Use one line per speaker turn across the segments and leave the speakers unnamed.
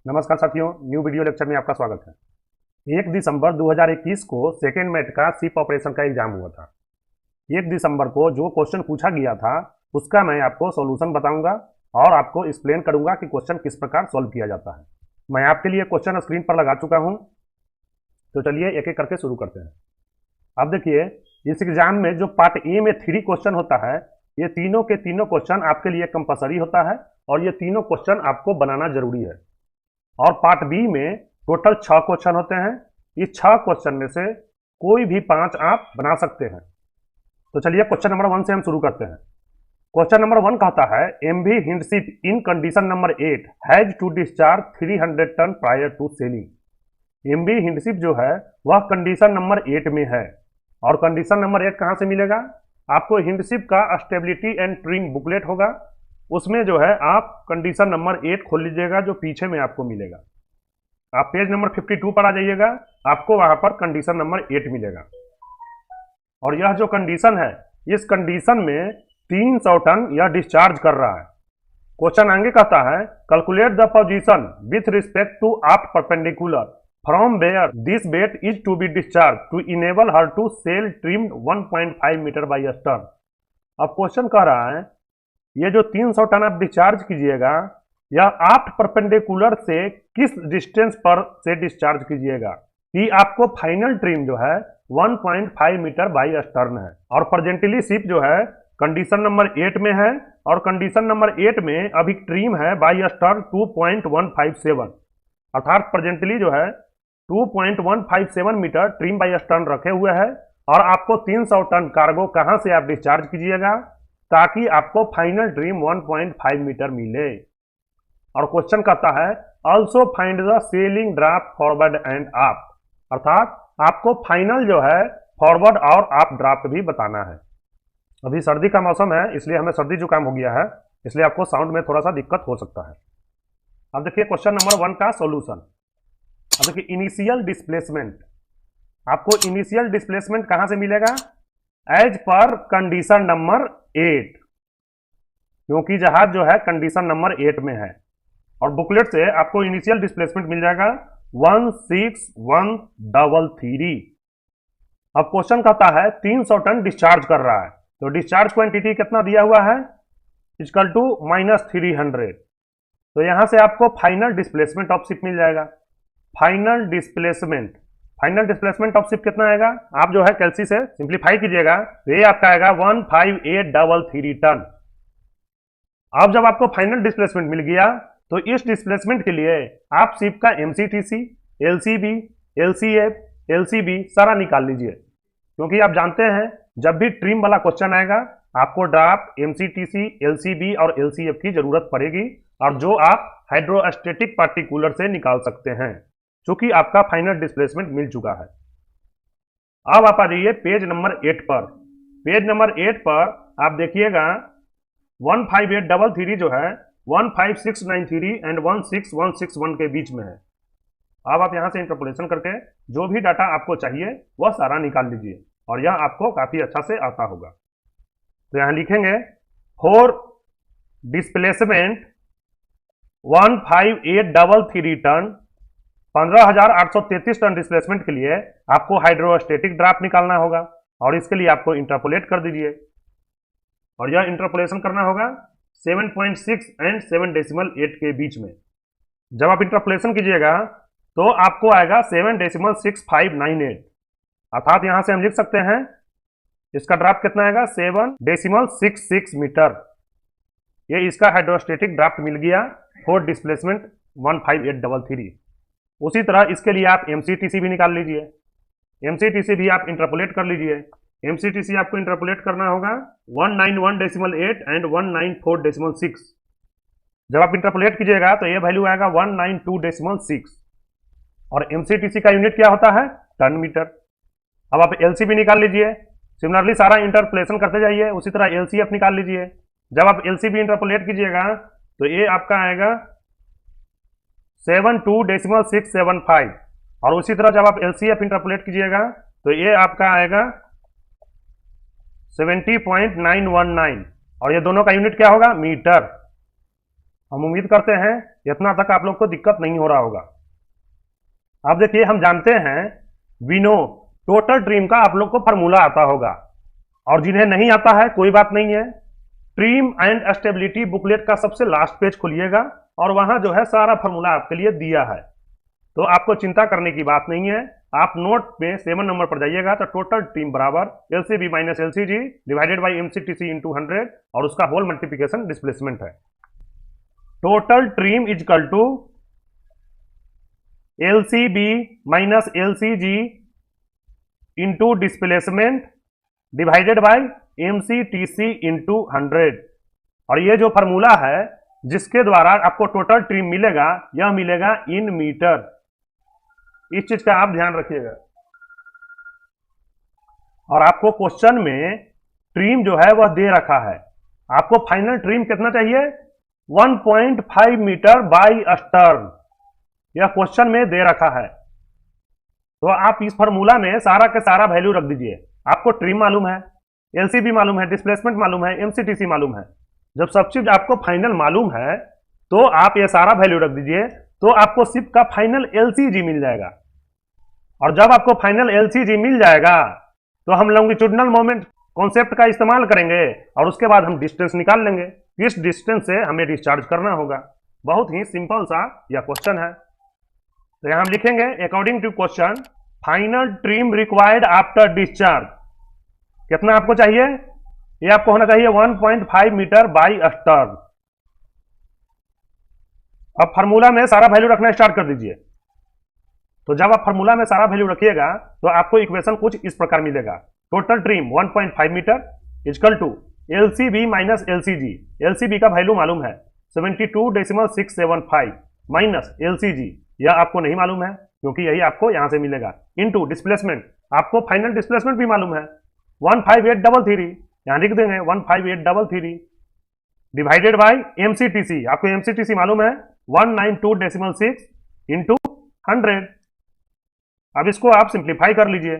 नमस्कार साथियों, new video lecture में आपका स्वागत है। 1 दिसंबर 2021 को सेकेंड मेट का शिप ऑपरेशन का एग्जाम हुआ था। 1 दिसंबर को जो क्वेश्चन पूछा गया था उसका मैं आपको सॉल्यूशन बताऊंगा और आपको एक्सप्लेन करूंगा कि क्वेश्चन किस प्रकार सॉल्व किया जाता है। मैं आपके लिए क्वेश्चन स्क्रीन पर लगा चुका हूं, तो चलिए एक एक करके शुरू करते हैं। अब देखिए, इस एग्जाम में जो पार्ट ए में 3 क्वेश्चन होता है, ये तीनों के तीनों क्वेश्चन आपके लिए कंपलसरी होता है और ये तीनों क्वेश्चन आपको बनाना जरूरी है। और पार्ट बी में टोटल 6 क्वेश्चन होते हैं। इस 6 क्वेश्चन में से कोई भी 5 आप बना सकते हैं। तो चलिए क्वेश्चन नंबर 1 से हम शुरू करते हैं। क्वेश्चन नंबर 1 कहता है, MV Hindship in condition number 8 has to discharge 300 ton prior to sailing. MV Hindship जो है वह कंडीशन नंबर 8 में है। और कंडीशन नंबर 8 कहां से मिलेगा? आपको हिंडशिप का स्टेबिलिटी एंड ट्रिम बुकलेट होगा, उसमें जो है आप कंडीशन नंबर 8 खोल लीजिएगा, जो पीछे में आपको मिलेगा। आप पेज नंबर 52 पर आ जाइएगा, आपको वहां पर कंडीशन नंबर 8 मिलेगा। और यह जो कंडीशन है, इस कंडीशन में 300 टन यह डिस्चार्ज कर रहा है। क्वेश्चन आगे कहता है, calculate the position with respect to aft perpendicular from where this weight is to be discharge to enable her to sail trimmed 1.5 metre by stern. अब क्वेश्चन कह रहा है, ये जो 300 टन आप डिस्चार्ज कीजिएगा, यह आफ्ट परपेंडिकुलर से किस डिस्टेंस पर से डिस्चार्ज कीजिएगा कि आपको फाइनल ट्रिम जो है 1.5 मीटर बाई स्टर्न है। और प्रेजेंटली शिप जो है कंडीशन नंबर 8 में है और कंडीशन नंबर 8 में अभी ट्रिम है बाई स्टर्न 2.157, अर्थात प्रेजेंटली जो है 2.157 मीटर ट्रिम बाई स्टर्न रखे हुए हैं। और आपको 300 टन कार्गो कहां से आप डिस्चार्ज कीजिएगा ताकि आपको फाइनल ट्रिम 1.5 मीटर मिले। और क्वेश्चन कहता है, also find the selling draft forward and आप, अर्थात आपको फाइनल जो है फॉरवर्ड और आप ड्राफ्ट भी बताना है। अभी सर्दी का मौसम है, इसलिए हमें सर्दी जुकाम हो गया है, इसलिए आपको साउंड में थोड़ा सा दिक्कत हो सकता है। अब देखिए क्वेश्चन नंबर 1 का सॉल्यूशन। अब देखिए, इनिशियल डिस्प्लेसमेंट, आपको इनिशियल डिस्प्लेसमेंट कहां से मिलेगा? एज पर कंडीशन नंबर 8, क्योंकि जहाज जो है कंडीशन नंबर 8 में है। और बुकलेट से आपको इनिशियल डिस्प्लेसमेंट मिल जाएगा 16133। अब क्वेश्चन कहता है 300 टन डिस्चार्ज कर रहा है, तो डिस्चार्ज क्वांटिटी कितना दिया हुआ है? Equal to -300। तो यहां से आपको फाइनल डिस्प्लेसमेंट ऑफ शिप मिल जाएगा। फाइनल डिस्प्लेसमेंट ऑफ शिप कितना आएगा? आप जो है कैलसी से सिंप्लीफाई कीजिएगा तो ये आपका आएगा 15833 टन। अब जब आपको फाइनल डिस्प्लेसमेंट मिल गया तो इस डिस्प्लेसमेंट के लिए आप शिप का एमसीटीसी, एलसीबी, एलसीएफ, एलसीबी सारा निकाल लीजिए, क्योंकि आप जानते हैं जब भी ट्रिम वाला क्वेश्चन आएगा आपको ड्राफ्ट, एमसीटीसी, एलसीबी और एलसीएफ की जरूरत पड़ेगी, और जो आप हाइड्रोस्टेटिक पार्टिकुलर से निकाल सकते हैं, चूंकि आपका फाइनल डिस्प्लेसमेंट मिल चुका है। अब आप आ जाइए पेज नंबर 8 पर। पेज नंबर 8 पर आप देखिएगा 15833 जो है 15693 एंड 16161 के बीच में है। अब आप यहां से इंटरपोलेशन करके जो भी डाटा आपको चाहिए वह सारा निकाल लीजिए, और यह आपको काफी अच्छा से आता होगा। तो यहां लिखेंगे for displacement 15833 ton, 15833 ton displacement के लिए आपको हाइड्रोस्टेटिक ड्राफ्ट निकालना होगा, और इसके लिए आपको इंटरपोलेट कर दीजिए। और यह इंटरपोलेशन करना होगा 7.6 एंड 7.8 के बीच में। जब आप इंटरपोलेशन कीजिएगा तो आपको आएगा 7.6598, अर्थात यहां से हम लिख सकते हैं इसका ड्राफ्ट कितना आएगा 7.66 मीटर। ये इसका हाइड्रोस्टेटिक ड्राफ्ट मिल गया फॉर डिस्प्लेसमेंट 15833। उसी तरह इसके लिए आप एमसीटीसी भी निकाल लीजिए, एमसीटीसी भी आप इंटरपोलेट कर लीजिए। एमसीटीसी आपको इंटरपोलेट करना होगा 191.8 एंड 194.6। जब आप इंटरपोलेट कीजिएगा तो ये वैल्यू आएगा 192.6, और एमसीटीसी का यूनिट क्या होता है? Ton metre. अब आप एलसीबी निकाल लीजिए, सिमिलरली सारा इंटरपोलेशन करते जाइए। उसी तरह एलसीएफ निकाल लीजिए। जब आप एलसीबी इंटरपोलेट कीजिएगा तो ये आपका आएगा 72.675, और उसी तरह जब आप एलसीएफ इंटरपोलेट कीजिएगा तो ये आपका आएगा 70.919, और ये दोनों का यूनिट क्या होगा? मीटर। हम उम्मीद करते हैं इतना तक आप लोग को दिक्कत नहीं हो रहा होगा। अब देखिए, हम जानते हैं विनो टोटल ट्रिम का आप लोग को फार्मूला आता होगा, और जिन्हें नहीं आता है कोई बात नहीं है, ट्रिम एंड स्टेबिलिटी बुकलेट का सबसे लास्ट पेज खोलिएगा और वहां जो है सारा फार्मूला आपके लिए दिया है, तो आपको चिंता करने की बात नहीं है। आप नोट में 7 नंबर पर जाइएगा तो टोटल ट्रिम बराबर LCB minus LCG divided by MCTC into 100 और उसका होल मल्टीप्लिकेशन डिस्प्लेसमेंट है। Total trim equal to LCB minus LCG into displacement divided by MCTC into 100। और ये जो फार्मूला है जिसके द्वारा आपको टोटल ट्रिम मिलेगा, यह मिलेगा इन मीटर। इस चीज का आप ध्यान रखिएगा। और आपको क्वेश्चन में ट्रिम जो है वह दे रखा है, आपको फाइनल ट्रिम कितना चाहिए, 1.5 मीटर बाई स्टर्न, यह क्वेश्चन में दे रखा है। तो आप इस फार्मूला में सारा के सारा वैल्यू रख दीजिए। आपको ट्रिम मालूम है, एलसीबी मालूम है, डिस्प्लेसमेंट मालूम है, एमसीटीसी मालूम है। जब सब चीज आपको फाइनल मालूम है तो आप ये सारा वैल्यू रख दीजिए, तो आपको सिर्फ का फाइनल एलसीजी मिल जाएगा। और जब आपको फाइनल एलसीजी मिल जाएगा तो हम लॉन्गिट्यूडिनल मोमेंट कॉन्सेप्ट का इस्तेमाल करेंगे और उसके बाद हम डिस्टेंस निकाल लेंगे, किस डिस्टेंस से हमें डिस्चार्ज करना होगा। बहुत ही सिंपल सा यह क्वेश्चन है। तो यहां हम लिखेंगे according to question final trim required after discharge कितना आपको चाहिए, ये आपको होना चाहिए 1.5 मीटर बाई स्टर्न। अब फार्मूला में सारा वैल्यू रखना स्टार्ट कर दीजिए। तो जब आप फार्मूला में सारा वैल्यू रखिएगा तो आपको इक्वेशन कुछ इस प्रकार मिलेगा, total trim 1.5 meter equal to LCB minus LCG. LCB का वैल्यू मालूम है 72.675 माइनस एलसीजी, यह आपको नहीं मालूम है क्योंकि यही आपको यहां से मिलेगा, इनटू डिस्प्लेसमेंट, आपको फाइनल डिस्प्लेसमेंट भी मालूम है 15833, यहां लिख देंगे 15833 डिवाइडेड बाई एमसीटीसी, आपको एमसीटीसी मालूम है 192.6 इंटू 100। अब इसको आप सिंप्लीफाई कर लीजिए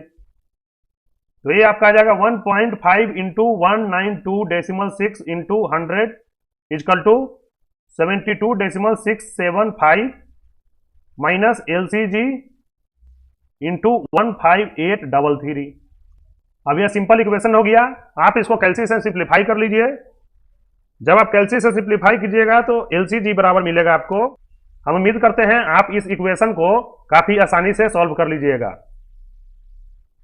तो ये आपका आ जाएगा 1.5 into 192.6 into 100 equal to 72.675 minus LCG into 15833। अब यह सिंपल इक्वेशन हो गया। आप इसको कैलसी से सिंप्लीफाई कर लीजिए। जब आप कैलसी से सिंप्लीफाई कीजिएगा तो एलसीजी बराबर मिलेगा आपको। हम उम्मीद करते हैं आप इस इक्वेशन को काफी आसानी से सॉल्व कर लीजिएगा।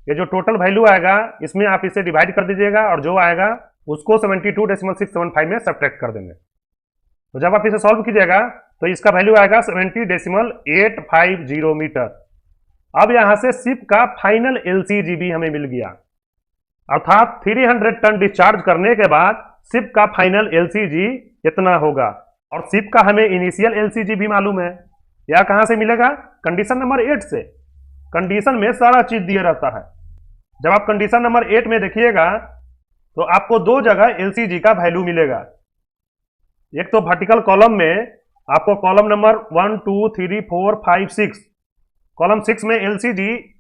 ये जो टोटल वैल्यू आएगा इसमें आप इसे डिवाइड कर दीजिएगा और जो आएगा उसको 72.675 में सब्ट्रैक्ट कर देंगे। तो जब आप इसे सॉल्व कीजिएगा तो इसका वैल्यू आएगा 70.850 मीटर। अब यहां से शिप का फाइनल एलसीजी भी हमें मिल गया, अर्थात 300 टन डिस्चार्ज करने के बाद शिप का फाइनल एलसीजी कितना होगा। और शिप का हमें इनिशियल एलसीजी भी मालूम है, यह कहां से मिलेगा, कंडीशन नंबर 8 से। कंडीशन में सारा चीज दिया रहता है। जब आप कंडीशन नंबर 8 में देखिएगा तो आपको दो जगह एलसीजी का वैल्यू मिलेगा। एक तो वर्टिकल कॉलम में आपको कॉलम नंबर 1 2 3 4 5 6, कॉलम 6 में एलसीजी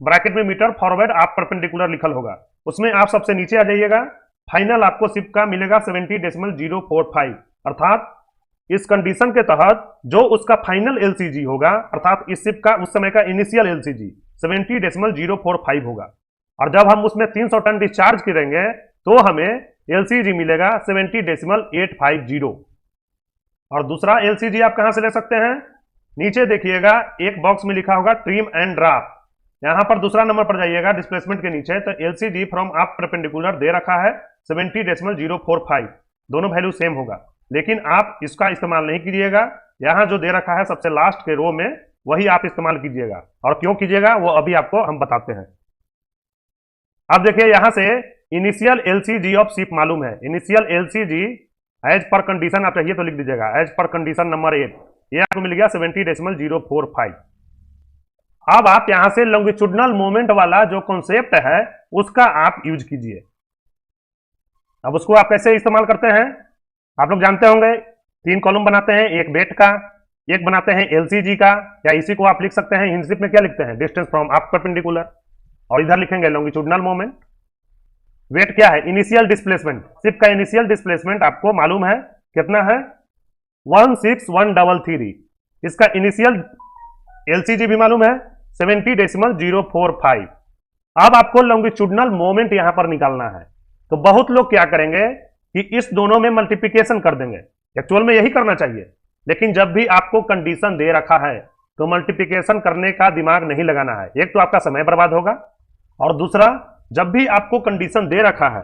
ब्रैकेट में मीटर फॉरवर्ड आप परपेंडिकुलर लिखल होगा, उसमें आप सबसे नीचे आ जाइएगा। फाइनल आपको शिप का मिलेगा 70.045, अर्थात इस कंडीशन के तहत जो उसका फाइनल एलसीजी होगा, अर्थात इस शिप का उस समय का इनिशियल एलसीजी 70.045 होगा। और जब हम उसमें 300 टन डिस्चार्ज करेंगे तो हमें एलसीजी मिलेगा 70.850। और दूसरा एलसीजी आप कहां से ले सकते हैं, नीचे देखिएगा एक बॉक्स में लिखा होगा ट्रिम एंड ड्राफ्ट, यहां पर दूसरा नंबर पर जाइएगा डिस्प्लेसमेंट के नीचे, तो एलसीजी फ्रॉम आप परपेंडिकुलर दे रखा है 70.045, दोनों वैल्यू सेम होगा, लेकिन आप इसका इस्तेमाल नहीं कीजिएगा। यहां जो दे रखा है सबसे लास्ट के रो में वही आप इस्तेमाल कीजिएगा। और क्यों कीजिएगा वो अभी आपको हम बताते हैं। अब देखिए यहां से इनिशियल एलसीजी ऑफ शिप मालूम है, इनिशियल एलसीजी एज पर कंडीशन आप चाहिए तो लिख दीजिएगा एज पर कंडीशन नंबर 8, ये आपको मिल गया 70.045। अब आप यहां से लॉन्गिट्यूडिनल मोमेंट वाला जो कॉन्सेप्ट है उसका आप यूज कीजिए। अब उसको आप कैसे इस्तेमाल करते हैं, आप लोग जानते होंगे 3 कॉलम बनाते हैं, एक वेट का, एक बनाते हैं एलसीजी का, या इसी को आप लिख सकते हैं हिंसिप में क्या लिखते हैं, डिस्टेंस फ्रॉम आप परपेंडिकुलर, और इधर लिखेंगे लॉन्गिट्यूडिनल मोमेंट। वेट क्या है, इनिशियल डिस्प्लेसमेंट, शिप का इनिशियल डिस्प्लेसमेंट आपको मालूम है कितना है 16133। इसका इनिशियल एलसीजी भी मालूम है 70.045। अब आपको लॉन्गिट्यूडनल मोमेंट यहां पर निकालना है। तो बहुत लोग क्या करेंगे कि इस दोनों में मल्टीप्लिकेशन कर देंगे। एक्चुअल में यही करना चाहिए, लेकिन जब भी आपको कंडीशन दे रखा है तो मल्टीप्लिकेशन करने का दिमाग नहीं लगाना है। एक तो आपका समय बर्बाद होगा, और दूसरा जब भी आपको कंडीशन दे रखा है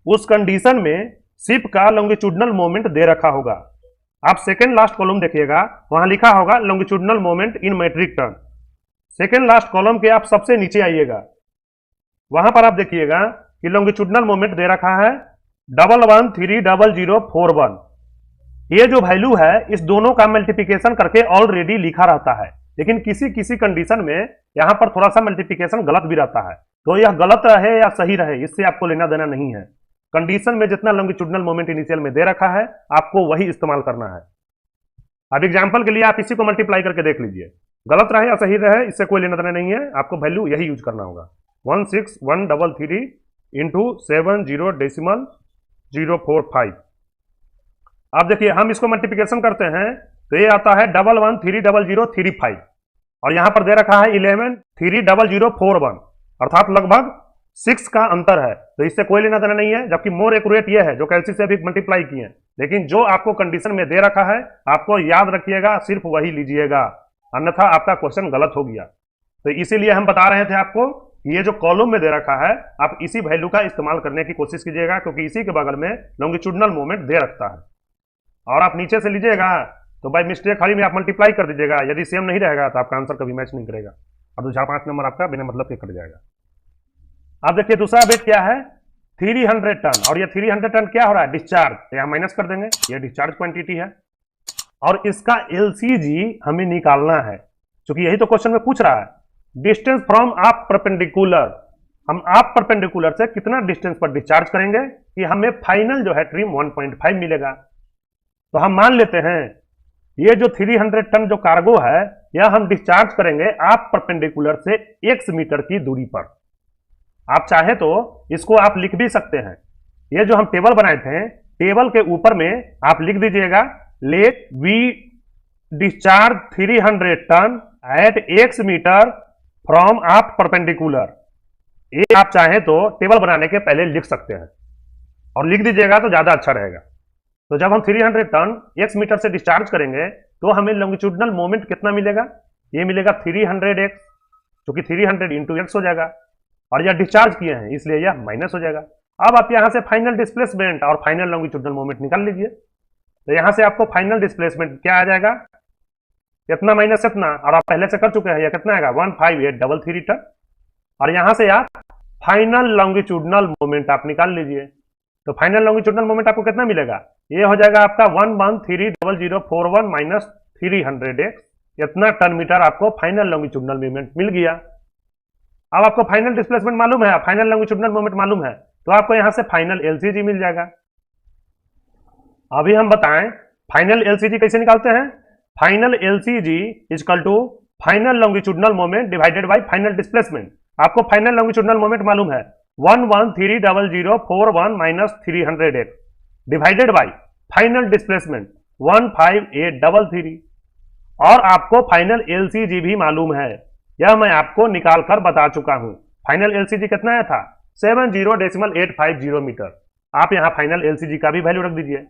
उस कंडीशन में शिप का लॉन्गिट्यूडनल मोमेंट दे रखा होगा। आप सेकेंड लास्ट कॉलम देखिएगा, वहां लिखा होगा longitudinal moment in metric ton. Second last column के आप सबसे नीचे आइएगा, वहां पर आप देखिएगा कि लॉन्गिट्यूडनल मोमेंट दे रखा है 113041। ये जो वैल्यू है इस दोनों का मल्टीप्लिकेशन करके ऑलरेडी लिखा रहता है, लेकिन किसी किसी कंडीशन में यहां पर थोड़ा सा मल्टीप्लिकेशन गलत भी रहता है। तो यह गलत रहे या सही रहे इससे आपको लेना देना नहीं है। कंडीशन में जितना लॉन्गिट्यूडनल मोमेंट इनिशियल में दे रखा है आपको वही इस्तेमाल करना है। अब एग्जांपल के लिए आप इसी को मल्टीप्लाई करके देख लीजिए, गलत रहे या सही रहे इससे कोई लेना देना नहीं है, आपको वैल्यू यही यूज करना होगा। 16133 इंटू 70.045। अब देखिए हम इसको मल्टीप्लिकेशन करते हैं तो ये आता है 11300035, और यहां पर दे रखा है 11300041, अर्थात लगभग 6 का अंतर है। तो इससे कोई लेना देना नहीं है, जबकि मोर एक्यूरेट ये है जो कैलसी से अभी मल्टीप्लाई किए, लेकिन जो आपको कंडीशन में दे रखा है आपको याद रखिएगा, सिर्फ वही लीजिएगा, अन्यथा आपका क्वेश्चन गलत हो गया। तो इसीलिए हम बता रहे थे आपको ये जो कॉलम में दे रखा है आप इसी वैल्यू का इस्तेमाल करने की कोशिश कीजिएगा, क्योंकि इसी के बगल में लॉन्गिट्यूडनल मोमेंट दे रखता है। और आप नीचे से लीजिएगा तो बाय मिस्टेक खाली में आप मल्टीप्लाई कर दीजिएगा, यदि सेम नहीं रहेगा तो आपका आंसर कभी मैच नहीं करेगा, अब 2-4-5 नंबर आपका बिना मतलब के कट जाएगा। अब देखिए दूसरा वेट क्या है 300 टन, और ये 300 टन क्या हो रहा है डिस्चार्ज, यहां माइनस कर देंगे, ये डिस्चार्ज क्वांटिटी है, और इसका एलसीजी हमें निकालना है, क्योंकि यही तो क्वेश्चन में पूछ रहा है। डिस्टेंस फ्रॉम आप परपेंडिकुलर, हम आप परपेंडिकुलर से कितना डिस्टेंस पर डिस्चार्ज करेंगे कि हमें फाइनल जो है ट्रिम 1.5 मिलेगा। तो हम मान लेते हैं ये जो 300 टन जो कार्गो है यह हम डिस्चार्ज करेंगे आप परपेंडिकुलर से x मीटर की दूरी पर। आप चाहे तो इसको आप लिख भी सकते हैं, ये जो हम टेबल बनाए थे टेबल के ऊपर में आप लिख दीजिएगा let we discharge 300 ton at x metre from आप परपेंडिकुलर। ये आप चाहे तो टेबल बनाने के पहले लिख सकते हैं, और लिख दीजिएगा तो ज्यादा अच्छा रहेगा। तो जब हम 300 टन x मीटर से डिस्चार्ज करेंगे तो हमें लॉन्गिट्यूडनल मोमेंट कितना मिलेगा, ये मिलेगा 300x, क्योंकि 300 इंटू x हो जाएगा, और यह डिस्चार्ज किए हैं इसलिए यह माइनस हो जाएगा। अब आप यहां से फाइनल डिस्प्लेसमेंट और फाइनल लॉन्गिट्यूडनल मोमेंट निकाल लीजिए। तो यहां से आपको फाइनल डिस्प्लेसमेंट क्या आ जाएगा, इतना माइनस इतना, और आप पहले से कर चुके हैं, यह कितना आएगा 15833 टन, और यहां से आप फाइनल लॉन्गिट्यूडनल मोमेंट आप निकाल लीजिए। तो फाइनल लॉन्गिट्यूडनल मोमेंट आपको कितना मिलेगा, ये हो जाएगा आपका 11300041 माइनस 300x, इतना टन मीटर आपको फाइनल लॉन्गिट्यूडनल मोमेंट मिल गया। अब आपको फाइनल डिस्प्लेसमेंट मालूम है, फाइनल लॉन्गिट्यूडनल मोमेंट मालूम है, तो आपको यहां से फाइनल एलसीजी मिल जाएगा। अभी हम बताएं फाइनल एलसीजी कैसे निकालते हैं। Final LCG equal to final longitudinal moment divided by final displacement. आपको फाइनल लॉन्गिट्यूडनल मोमेंट मालूम है 11300041 minus 300x divided by final displacement 15833, और आपको फाइनल एलसीजी भी मालूम है, यह मैं आपको निकाल कर बता चुका हूं। फाइनल एलसीजी कितना आया था 70.850 मीटर। आप यहां फाइनल एलसीजी का भी वैल्यू रख दीजिए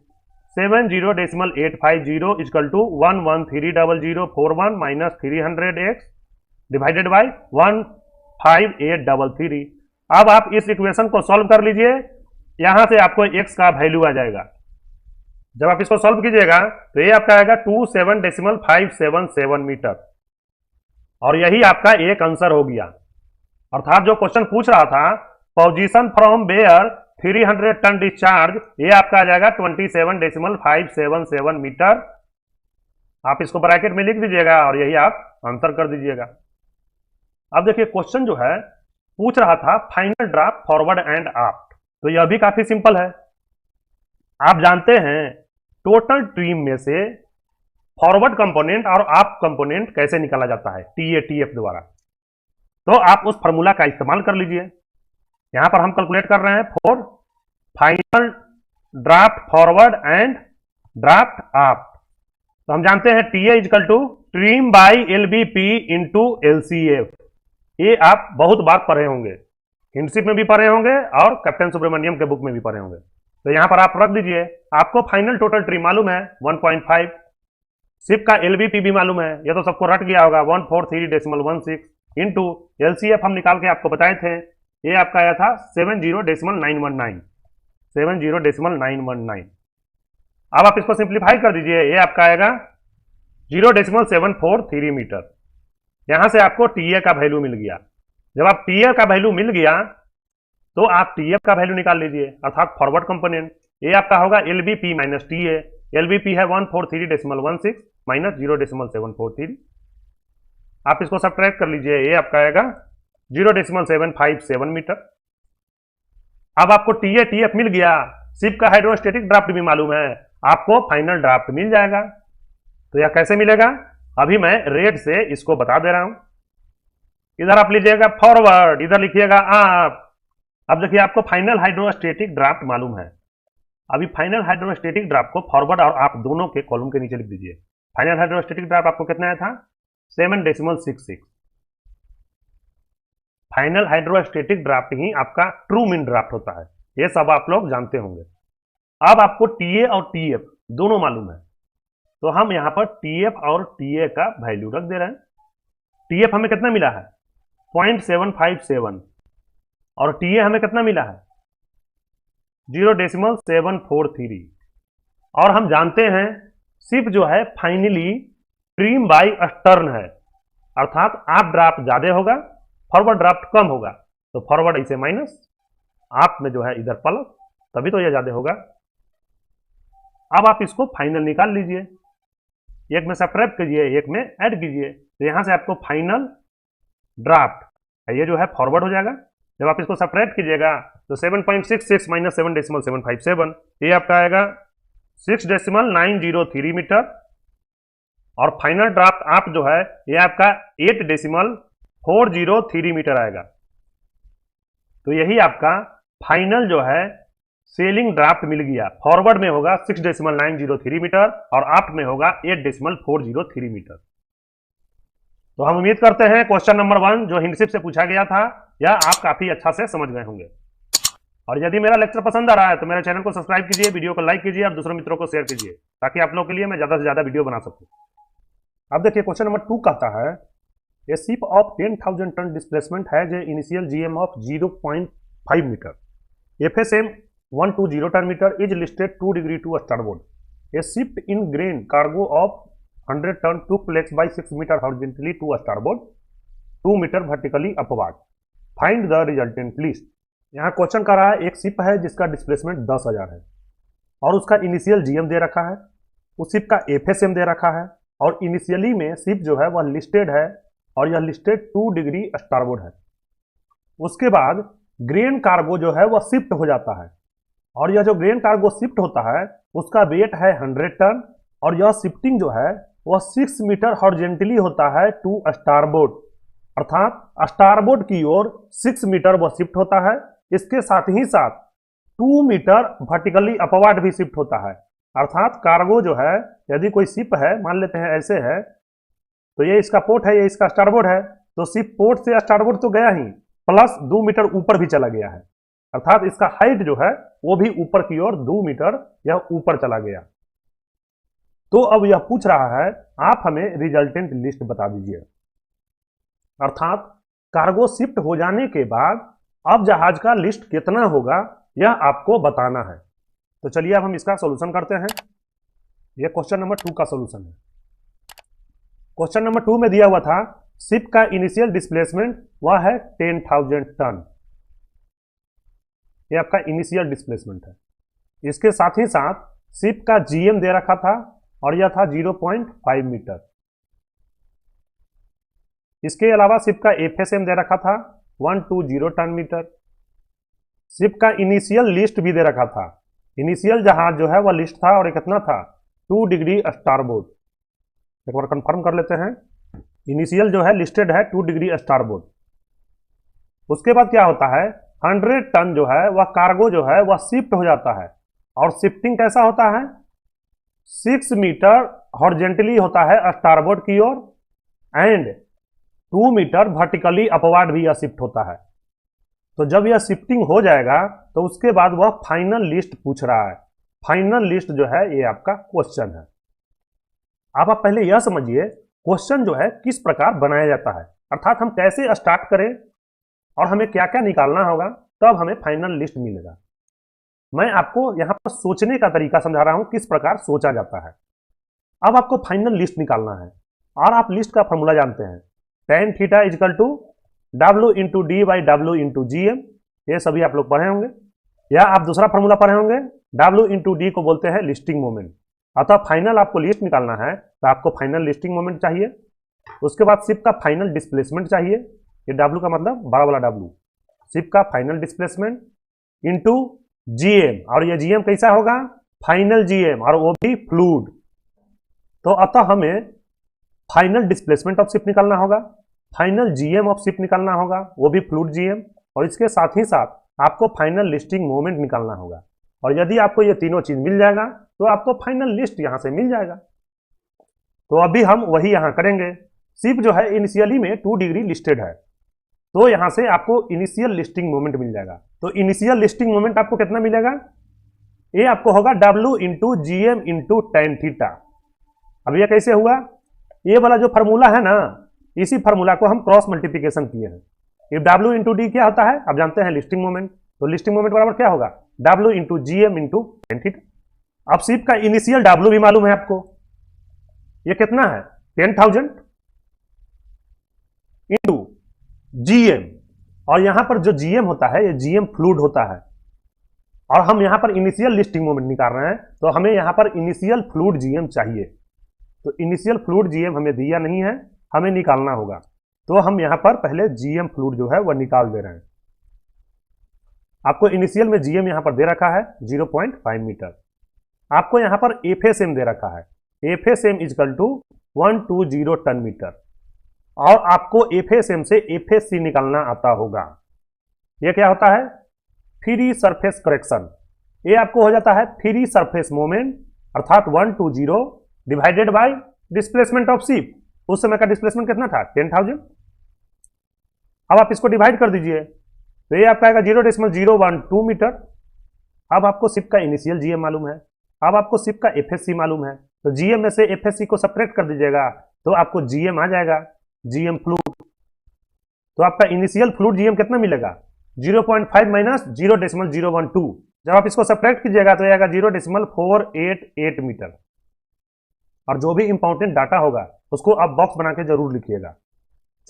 70.850 equal to 11300041 minus 300x divided by 15833। अब आप इस इक्वेशन को सॉल्व कर लीजिए, यहां से आपको x का वैल्यू आ जाएगा। जब आप इसको सॉल्व कीजिएगा तो ये आपका आएगा 27.577 मीटर, और यही आपका एक आंसर हो गया। अर्थात जो क्वेश्चन पूछ रहा था position from where 300 ton discharge, ये आपका आ जाएगा 27.577 मीटर। आप इसको ब्रैकेट में लिख दीजिएगा और यही आप आंसर कर दीजिएगा। अब देखिए क्वेश्चन जो है पूछ रहा था फाइनल ड्राफ्ट फॉरवर्ड एंड आफ्ट, तो यह भी काफी सिंपल है। आप जानते हैं टोटल ट्रिम में से फॉरवर्ड कंपोनेंट और आफ्ट कंपोनेंट कैसे निकाला जाता है, TATF द्वारा। तो आप उस फॉर्मूला का इस्तेमाल कर लीजिए। यहां पर हम कैलकुलेट कर रहे हैं for final draft forward and draft आप, तो हम जानते हैं T A equal to trim by L B P into L C F. ये आप बहुत बार पढ़े होंगे, हिंडशिप में भी पढ़े होंगे और कैप्टन सुब्रमण्यम के बुक में भी पढ़े होंगे। तो यहां पर आप रख दीजिए, आपको फाइनल टोटल ट्रीम मालूम है 1.5, शिप का एलबीपी भी मालूम है, ये तो सबको रट गया होगा 143.16 इंटू एलसीएफ हम निकाल के आपको बताए थे, ये आपका आया था 70.919, 70.919। अब आप इसको सिंप्लीफाई कर दीजिए, ये आपका आएगा 0.743 मीटर। यहां से आपको टीए का वैल्यू मिल गया। जब आप टीए का वैल्यू मिल गया तो आप टीएफ का वैल्यू निकाल लीजिए, अर्थात फॉरवर्ड कंपोनेंट। ये आपका होगा एलबीपी माइनस टीए, एलबीपी है 143.16 माइनस 0.743। आप इसको सब्ट्रैक्ट कर लीजिए, ये आपका आएगा 0.757 मीटर। अब आपको टीए टीएफ मिल गया, शिप का हाइड्रोस्टेटिक ड्राफ्ट भी मालूम है, आपको फाइनल ड्राफ्ट मिल जाएगा। तो यह कैसे मिलेगा, अभी मैं रेड से इसको बता दे रहा हूं। इधर आप लीजिएगा फॉरवर्ड, इधर लिखिएगा आप। अब देखिए आपको फाइनल हाइड्रोस्टेटिक ड्राफ्ट मालूम है, अभी फाइनल हाइड्रोस्टेटिक ड्राफ्ट को फॉरवर्ड और आप दोनों के कॉलम के नीचे लिख दीजिए। फाइनल हाइड्रोस्टेटिक ड्राफ्ट आपको कितना आया था 7.66। फाइनल हाइड्रोस्टेटिक ड्राफ्ट ही आपका ट्रू मीन ड्राफ्ट होता है, ये सब आप लोग जानते होंगे। अब आपको टीए और टीएफ दोनों मालूम है, तो हम यहां पर टीएफ और टीए का वैल्यू रख दे रहे हैं। टीएफ हमें कितना मिला है 0.757 और टीए हमें कितना मिला है 0.743। और हम जानते हैं शिप जो है फाइनली ट्रिम बाई अस्टर्न है, अर्थात आप ड्राफ्ट ज्यादा होगा, फॉरवर्ड ड्राफ्ट कम होगा, तो फॉरवर्ड इसे माइनस, आप में जो है इधर प्लस, तभी तो यह ज्यादा होगा। अब आप इसको फाइनल निकाल लीजिए, एक में सब्ट्रैक्ट कीजिए, एक में ऐड कीजिए, तो यहां से आपको फाइनल ड्राफ्ट ये जो है फॉरवर्ड हो जाएगा। जब आप इसको सब्ट्रैक्ट कीजिएगा तो 7.66 माइनस 7.757, ये आपका आएगा 6.903 मीटर। और फाइनल ड्राफ्ट आप जो है ये आपका 8.403 मीटर आएगा। तो यही आपका फाइनल जो है सेलिंग ड्राफ्ट मिल गया। फॉरवर्ड में होगा 6.903 मीटर और आफ्ट में होगा 8.403 मीटर। तो हम उम्मीद करते हैं क्वेश्चन नंबर 1 जो हिंडशिप से पूछा गया था यह आप काफी अच्छा से समझ गए होंगे। और यदि मेरा लेक्चर पसंद आ रहा है तो मेरे चैनल को सब्सक्राइब कीजिए, वीडियो को लाइक कीजिए और दूसरे मित्रों को शेयर कीजिए, ताकि आप लोगों के लिए मैं ज्यादा से ज्यादा वीडियो बना सकूं। अब देखिए क्वेश्चन नंबर 2 कहता है a ship of 10,000 ton displacement has a initial GM of 0.5 metre, FSM 120 ton metre, is listed 2 degree to starboard. A ship in grain cargo of 100 ton took place by 6 meter horizontally to starboard, 2 meter vertically upward. Find the resultant list. यहाँ question कर रहा है एक ship है जिसका displacement 10,000 है और उसका इनिशियल जीएम दे रखा है, उस शिप का एफएसएम दे रखा है और इनिशियली में शिप जो है वह लिस्टेड है और यह लिस्टेड 2 डिग्री स्टारबोर्ड है। उसके बाद ग्रेन कार्गो जो है वह शिफ्ट हो जाता है और यह जो ग्रेन कार्गो शिफ्ट होता है उसका वेट है 100 टन और यह शिफ्टिंग जो है वह 6 मीटर हॉरिजॉन्टली होता है टू स्टारबोर्ड, अर्थात स्टारबोर्ड की ओर 6 मीटर वह शिफ्ट होता है। इसके साथ ही साथ 2 मीटर वर्टिकली अपवर्ड भी शिफ्ट होता है, अर्थात कार्गो जो है यदि कोई शिप है, मान लेते हैं ऐसे है, तो ये इसका पोर्ट है, ये इसका स्टारबोर्ड है, तो शिप पोर्ट से स्टारबोर्ड तो गया ही, प्लस 2 मीटर ऊपर भी चला गया है, अर्थात इसका हाइट जो है वो भी ऊपर की ओर 2 मीटर यह ऊपर चला गया। तो अब यह पूछ रहा है आप हमें रिजल्टेंट लिस्ट बता दीजिए, अर्थात कार्गो शिफ्ट हो जाने के बाद अब जहाज का लिस्ट कितना होगा यह आपको बताना है। तो चलिए अब हम इसका सॉल्यूशन करते हैं। यह क्वेश्चन नंबर 2 का सॉल्यूशन है। क्वेश्चन नंबर 2 में दिया हुआ था शिप का इनिशियल डिस्प्लेसमेंट वह है 10,000 टन, यह आपका इनिशियल डिस्प्लेसमेंट है। इसके साथ ही साथ शिप का जीएम दे रखा था और यह था 0.5 मीटर। इसके अलावा शिप का एफएसएम दे रखा था 120 टन मीटर। शिप का इनिशियल लिस्ट भी दे रखा था, इनिशियल जहाज जो है वह लिस्ट था और कितना था 2 डिग्री स्टारबोर्ड। एक बार कंफर्म कर लेते हैं, इनिशियल जो है लिस्टेड है 2 डिग्री स्टारबोर्ड। उसके बाद क्या होता है 100 टन जो है वह कार्गो जो है वह शिफ्ट हो जाता है और शिफ्टिंग कैसा होता है 6 मीटर हॉरिजेंटली होता है स्टारबोर्ड की ओर एंड 2 मीटर वर्टिकली अपवार्ड भी यह शिफ्ट होता है। तो जब यह शिफ्टिंग हो जाएगा तो उसके बाद वह फाइनल लिस्ट पूछ रहा है। फाइनल लिस्ट जो है ये आपका क्वेश्चन है। अब आप पहले यह समझिए क्वेश्चन जो है किस प्रकार बनाया जाता है, अर्थात हम कैसे स्टार्ट करें और हमें क्या क्या निकालना होगा तब हमें फाइनल लिस्ट मिलेगा। मैं आपको यहां पर सोचने का तरीका समझा रहा हूं, किस प्रकार सोचा जाता है। अब आपको फाइनल लिस्ट निकालना है और आप लिस्ट का फॉर्मूला जानते हैं, tan theta equal to W into D by W into G M. ये सभी आप लोग पढ़े होंगे, या आप दूसरा फॉर्मूला पढ़े होंगे, W इंटू डी को बोलते हैं लिस्टिंग मोमेंट। अतः फाइनल आपको लिस्ट निकालना है तो आपको फाइनल लिस्टिंग मोमेंट चाहिए। उसके बाद शिप का फाइनल डिस्प्लेसमेंट चाहिए, ये W का मतलब बड़ा वाला W, शिप का फाइनल डिस्प्लेसमेंट इंटू जीएम, और ये जीएम कैसा होगा, फाइनल जीएम, और वो भी फ्लूइड। तो अतः हमें फाइनल डिस्प्लेसमेंट ऑफ शिप निकालना होगा, फाइनल जीएम ऑफ शिप निकालना होगा, वो भी फ्लूइड जीएम, और इसके साथ ही साथ आपको फाइनल लिस्टिंग मोमेंट निकालना होगा। और यदि आपको ये तीनों चीज मिल जाएगा तो आपको फाइनल लिस्ट यहां से मिल जाएगा। तो अभी हम वही यहां करेंगे। शिप जो है इनिशियली में 2 डिग्री लिस्टेड है, तो यहां से आपको इनिशियल लिस्टिंग मोमेंट मिल जाएगा। तो इनिशियल लिस्टिंग मोमेंट आपको कितना मिलेगा, ये आपको होगा W into G M into tan theta. अब ये कैसे हुआ, ये वाला जो फार्मूला है ना, इसी फार्मूला को हम क्रॉस मल्टीप्लिकेशन किए हैं। ये W इंटू डी क्या होता है, आप जानते हैं लिस्टिंग मोमेंट, तो लिस्टिंग मोमेंट बराबर क्या होगा, W into G M into tan theta. अब शिप का इनिशियल W भी मालूम है आपको, ये कितना है 10,000 इंटू जीएम, और यहां पर जो जीएम होता है ये जीएम फ्लूइड होता है, और हम यहां पर इनिशियल लिस्टिंग मोमेंट निकाल रहे हैं तो हमें यहां पर इनिशियल फ्लूइड जीएम चाहिए। तो इनिशियल फ्लूइड जीएम हमें दिया नहीं है, हमें निकालना होगा। तो हम यहां पर पहले जीएम फ्लूइड जो है वह निकाल दे रहे हैं। आपको इनिशियल में जीएम यहां पर दे रखा है 0.5 मीटर, आपको यहां पर एफएसएम दे रखा है, FSM equal to 120 ton metre, और आपको एफएसएम से एफएससी निकालना आता होगा। ये क्या होता है, फ्री सरफेस करेक्शन। ये आपको हो जाता है फ्री सरफेस मोमेंट, अर्थात 120 divided by displacement of ship. उस समय का डिस्प्लेसमेंट कितना था 10,000। अब आप इसको डिवाइड कर दीजिए तो ये आपका आएगा 0.012 मीटर। अब आपको शिप का इनिशियल जीएम मालूम है, अब आपको शिप का एफएससी मालूम है, तो जीएम में से एफएससी को सपरेट कर दीजिएगा तो आपको जीएम आ जाएगा, जीएम फ्लूइड। तो आपका इनिशियल फ्लूइड जीएम कितना मिलेगा, 0.5 माइनस 0.012। जब आप इसको सब्ट्रैक्ट कीजिएगा तो आएगा 0.488 मीटर। और जो भी इंपॉर्टेंट डाटा होगा उसको आप बॉक्स बना के जरूर लिखिएगा,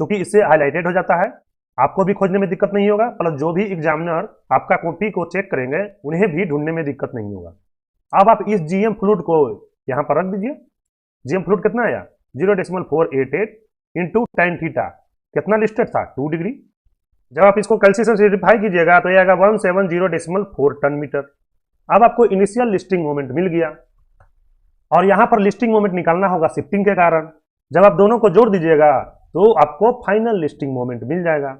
क्योंकि इससे हाईलाइटेड हो जाता है, आपको भी खोजने में दिक्कत नहीं होगा, प्लस जो भी एग्जामिनर आपका कॉपी को चेक करेंगे उन्हें भी ढूंढने में दिक्कत नहीं होगा। अब आप इस जीएम फ्लूइड को यहां पर रख दीजिए। जीएम फ्लूइड कितना आया 0.488 इंटू टेन थीटा, कितना लिस्टेड था 2 डिग्री। जब आप इसको कैलकुलेशन से सिम्प्लीफाई कीजिएगा तो ये आएगा 170.4 टन मीटर। अब आपको इनिशियल लिस्टिंग मोमेंट मिल गया, और यहां पर लिस्टिंग मोमेंट निकालना होगा शिफ्टिंग के कारण। जब आप दोनों को जोड़ दीजिएगा तो आपको फाइनल लिस्टिंग मोमेंट मिल जाएगा।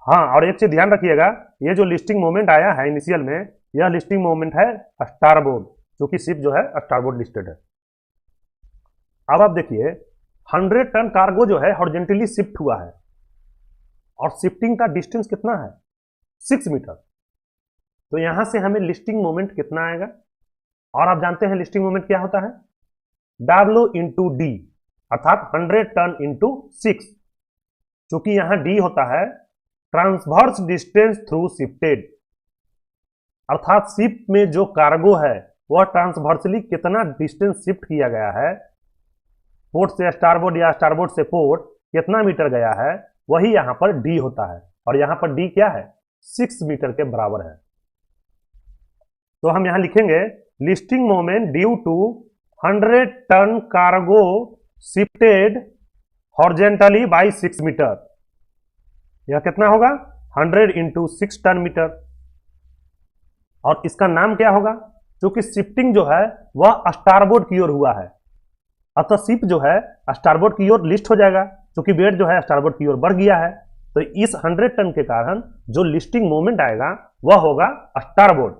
हाँ, और एक चीज ध्यान रखिएगा, ये जो लिस्टिंग मोमेंट आया है इनिशियल में, यह लिस्टिंग मोमेंट है स्टारबोर्ड, क्योंकि शिप जो है स्टारबोर्ड लिस्टेड है। अब आप देखिए 100 टन कार्गो जो है हॉरिजॉन्टली शिफ्ट हुआ है, और शिफ्टिंग का डिस्टेंस कितना है 6 मीटर। तो यहां से हमें लिस्टिंग मोमेंट कितना आएगा, और आप जानते हैं लिस्टिंग मोमेंट क्या होता है, W इंटू डी, अर्थात 100 टन इंटू 6। चूंकि यहां डी होता है ट्रांसवर्स डिस्टेंस थ्रू शिफ्टेड, अर्थात शिप में जो कार्गो है वह ट्रांसवर्सली कितना डिस्टेंस शिफ्ट किया गया है, पोर्ट से स्टारबोर्ड या स्टारबोर्ड से पोर्ट कितना मीटर गया है, वही यहां पर डी होता है। और यहां पर डी क्या है 6 मीटर के बराबर है। तो हम यहां लिखेंगे listing moment due to 100 ton cargo shifted horizontally by 6 metre. यह कितना होगा 100 इंटू 6 टन मीटर। और इसका नाम क्या होगा, क्योंकि शिफ्टिंग जो है वह स्टारबोर्ड की ओर हुआ है, अतः शिप जो है स्टारबोर्ड की ओर लिस्ट हो जाएगा, क्योंकि वेट जो है स्टारबोर्ड की ओर बढ़ गया है। तो इस 100 टन के कारण जो लिस्टिंग मोमेंट आएगा वह होगा स्टारबोर्ड।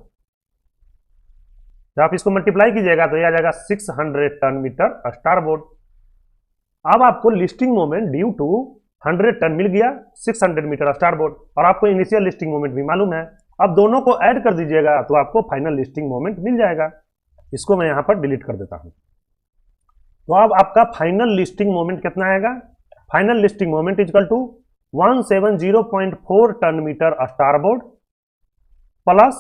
जब आप इसको मल्टीप्लाई कीजिएगा तो ये आ जाएगा 600 टन मीटर स्टारबोर्ड। अब आपको listing moment due to 100 ton मिल गया, 600 मीटर स्टारबोर्ड, और आपको इनिशियल लिस्टिंग मोमेंट भी मालूम है। अब दोनों को ऐड कर दीजिएगा तो आपको फाइनल लिस्टिंग मोमेंट मिल जाएगा। इसको मैं यहां पर डिलीट कर देता हूं। तो अब आपका फाइनल लिस्टिंग मोमेंट कितना आएगा? Final listing moment equal to 170.4 ton metre starboard plus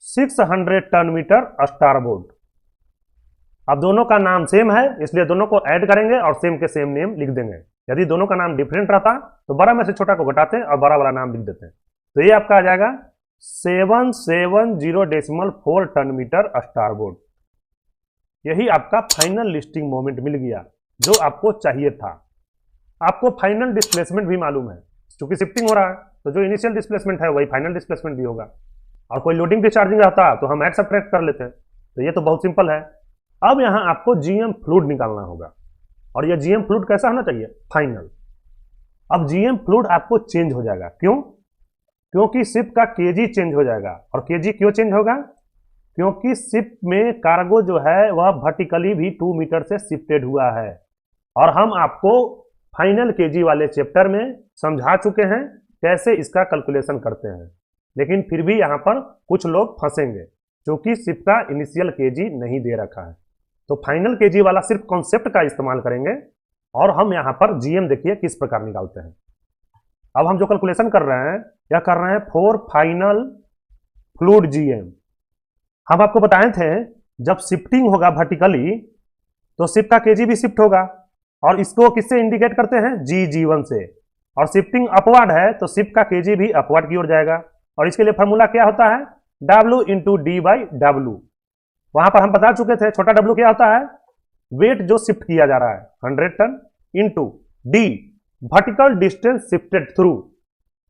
600 ton metre starboard. अब दोनों का नाम सेम है इसलिए दोनों को ऐड करेंगे और सेम के सेम नेम लिख देंगे। यदि दोनों का नाम डिफरेंट रहता तो बड़ा में से छोटा को घटाते और बड़ा वाला नाम लिख देते। तो ये आपका आ जाएगा 770.4 टन मीटर स्टारबोर्ड। यही आपका फाइनल लिस्टिंग मोमेंट मिल गया जो आपको चाहिए था। आपको फाइनल डिस्प्लेसमेंट भी मालूम है, क्योंकि शिफ्टिंग हो रहा है तो जो इनिशियल डिस्प्लेसमेंट है वही फाइनल डिस्प्लेसमेंट भी होगा। और कोई लोडिंग डिस्चार्जिंग रहता तो हम ऐड सब्ट्रैक्ट कर लेते हैं। तो ये तो बहुत सिंपल है। अब यहां आपको जीएम फ्लूइड निकालना होगा, और यह जीएम फ्लूइड कैसा होना चाहिए? फाइनल। अब जीएम फ्लूइड आपको चेंज हो जाएगा। क्यों? क्योंकि शिप का केजी चेंज हो जाएगा। और केजी क्यों चेंज होगा? क्योंकि शिप में कार्गो जो है वह वर्टिकली भी 2 मीटर से शिफ्टेड हुआ है, और हम आपको फाइनल केजी वाले चैप्टर में समझा चुके हैं कैसे इसका कैलकुलेशन करते हैं। लेकिन फिर भी यहां पर कुछ लोग फंसेंगे क्योंकि शिप का इनिशियल केजी नहीं दे रखा है। तो फाइनल केजी वाला सिर्फ कॉन्सेप्ट का इस्तेमाल करेंगे, और हम यहां पर जीएम देखिए किस प्रकार निकालते हैं। अब हम जो कैलकुलेशन कर रहे हैं यह कर रहे हैं फॉर फाइनल फ्लूइड जीएम। हम आपको बताए थे जब शिफ्टिंग होगा वर्टिकली तो शिप का केजी भी शिफ्ट होगा, और इसको किससे इंडिकेट करते हैं? जी1 से। और शिफ्टिंग अपवर्ड है तो शिप का केजी भी अपवर्ड की ओर जाएगा, और इसके लिए फॉर्मूला क्या होता है? W into D by W. वहां पर हम बता चुके थे छोटा w क्या होता है? वेट जो शिफ्ट किया जा रहा है 100 ton into the vertical distance shifted through,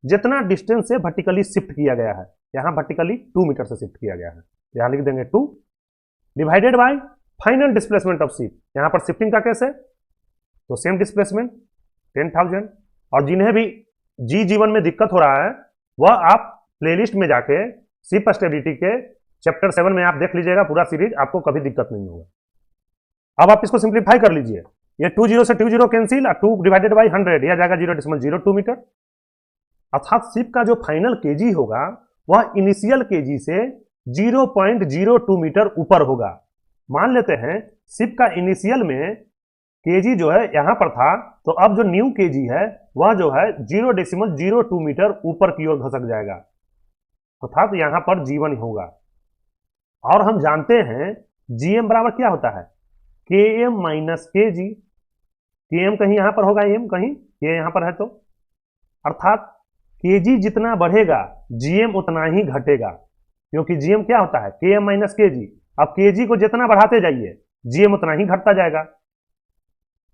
जितना डिस्टेंस से वर्टिकली शिफ्ट किया गया है। यहां वर्टिकली 2 मीटर से शिफ्ट किया गया है, यहां लिख देंगे 2 divided by final displacement of ship. यहां पर शिफ्टिंग का केस है तो सेम डिस्प्लेसमेंट 10,000। और जिन्हें भी जीवन में दिक्कत हो रहा है वह आप प्लेलिस्ट में जाके शिप स्टेबिलिटी के चैप्टर 7 में आप देख लीजिएगा पूरा सीरीज, आपको कभी दिक्कत नहीं होगा। अब आप इसको सिंप्लीफाई कर लीजिए। ये 20 से 20 कैंसिल, 2 डिवाइडेड बाई 100 यह जाएगा 0.02 मीटर। अर्थात शिप का जो फाइनल केजी होगा वह इनिशियल केजी से 0.02 मीटर ऊपर होगा। मान लेते हैं शिप का इनिशियल में केजी जो है यहां पर था, तो अब जो न्यू केजी है वह जो है 0.02 मीटर ऊपर की ओर घसक जाएगा, अर्थात यहां पर जीवन होगा। और हम जानते हैं जीएम बराबर क्या होता है? KM minus KG. केएम कहीं यहां पर होगा, एम कहीं, के यहां पर है, तो अर्थात केजी जितना बढ़ेगा जीएम उतना ही घटेगा, क्योंकि जीएम क्या होता है? KM minus KG. अब केजी को जितना बढ़ाते जाइए जीएम उतना ही घटता जाएगा।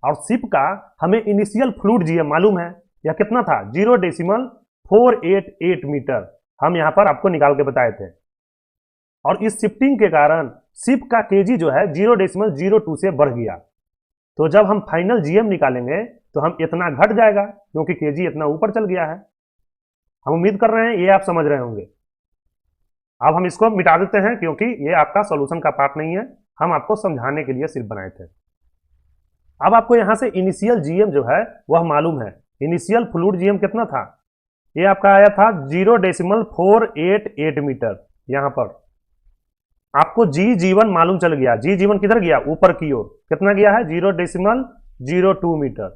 और शिप का हमें इनिशियल फ्लूइड जीएम मालूम है, यह कितना था? 0.488 मीटर। हम यहां पर आपको निकाल के बताए थे। और इस शिफ्टिंग के कारण शिप का केजी जो है 0.02 से बढ़ गया। तो जब हम फाइनल जीएम निकालेंगे तो हम इतना घट जाएगा, क्योंकि केजी इतना ऊपर चल गया है। हम उम्मीद कर रहे हैं ये आप समझ रहे होंगे। अब हम इसको मिटा देते हैं क्योंकि ये आपका सॉल्यूशन का पार्ट नहीं है, हम आपको समझाने के लिए सिर्फ बनाए थे। अब आपको यहां से इनिशियल जीएम जो है वह मालूम है। इनिशियल फ्लूइड जीएम कितना था? ये आपका आया था 0.488 मीटर। यहां पर आपको जीवन मालूम चल गया। जीवन किधर गया? ऊपर की ओर। कितना गया है? 0.02 मीटर।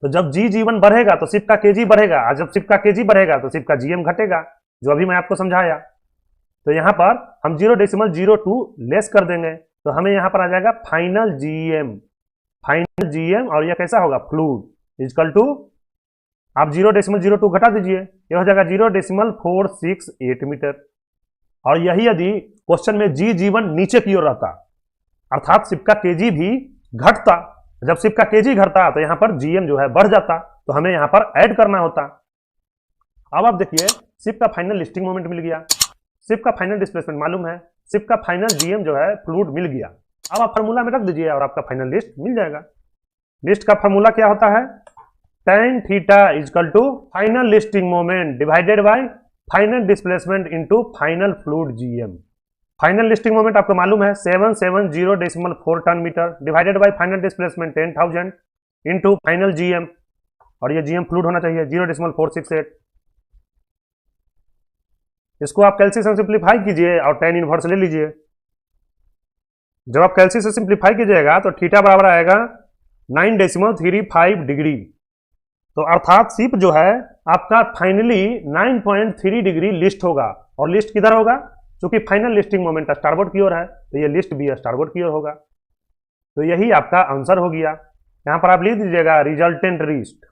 तो जब जीवन बढ़ेगा तो शिप का केजी बढ़ेगा, और जब शिप का केजी बढ़ेगा तो शिप का जीएम घटेगा, जो अभी मैं आपको समझाया। तो यहां पर हम 0.02 लेस कर देंगे तो हमें यहां पर आ जाएगा फाइनल जीएम। फाइनल जीएम, और यह कैसा होगा? फ्लूइड इक्वल टू, आप 0.02 घटा दीजिए, यह हो जाएगा 0.468 मीटर। और यही यदि क्वेश्चन में जीवन नीचे की ओर रहता, अर्थात शिप का केजी भी घटता, जब शिप का केजी घटता तो यहां पर जीएम जो है बढ़ जाता, तो हमें यहां पर ऐड करना होता। अब आप देखिए शिप का फाइनल लिस्टिंग मोमेंट मिल गया, शिप का फाइनल डिस्प्लेसमेंट मालूम है, शिप का फाइनल जीएम जो है फ्लूइड मिल गया। अब आप फार्मूला में रख दीजिए और आपका फाइनल लिस्ट मिल जाएगा। लिस्ट का फार्मूला क्या होता है? tan theta equal to final listing moment divided by final displacement into final fluid GM. Final listing moment आपको मालूम है 770.4 ton metre divided by final displacement 10,000 into final GM, और ये जीएम फ्लूइड होना चाहिए 0.468। इसको आप कैलसी से सिंप्लीफाई कीजिए और tan इनवर्स ले लीजिए। जब आप कैलसी से सिंप्लीफाई कीजिएगा तो थीटा बराबर आएगा 9.35 डिग्री। तो अर्थात सिप जो है आपका फाइनली 9.3 डिग्री लिस्ट होगा, और लिस्ट किधर होगा, क्योंकि फाइनल लिस्टिंग मोमेंट स्टारबोर्ड की ओर है तो ये लिस्ट भी स्टारबोर्ड की ओर होगा। तो यही आपका आंसर हो गया। यहां पर आप लिख दीजिएगा रिजल्टेंट लिस्ट,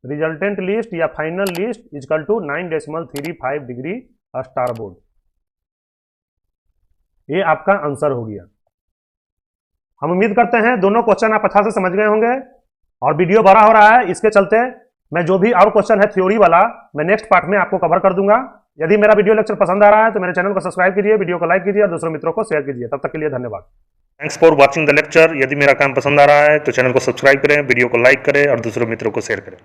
रिजल्टेंट लिस्ट या final list equal to 9.35 degree starboard. ये आपका आंसर हो गया। हम उम्मीद करते हैं दोनों क्वेश्चन आप अच्छा से समझ गए होंगे, और वीडियो बड़ा हो रहा है, इसके चलते मैं जो भी और क्वेश्चन है थ्योरी वाला मैं नेक्स्ट पार्ट में आपको कवर कर दूंगा। यदि मेरा वीडियो लेक्चर पसंद आ रहा है तो मेरे चैनल को सब्सक्राइब कीजिए, वीडियो को लाइक कीजिए और दूसरे मित्रों को शेयर कीजिए। तब तक के लिए धन्यवाद। Thanks for watching the lecture. यदि मेरा काम पसंद आ रहा है तो चैनल को सब्सक्राइब करें, वीडियो को लाइक करें और दूसरे मित्रों को शेयर करें।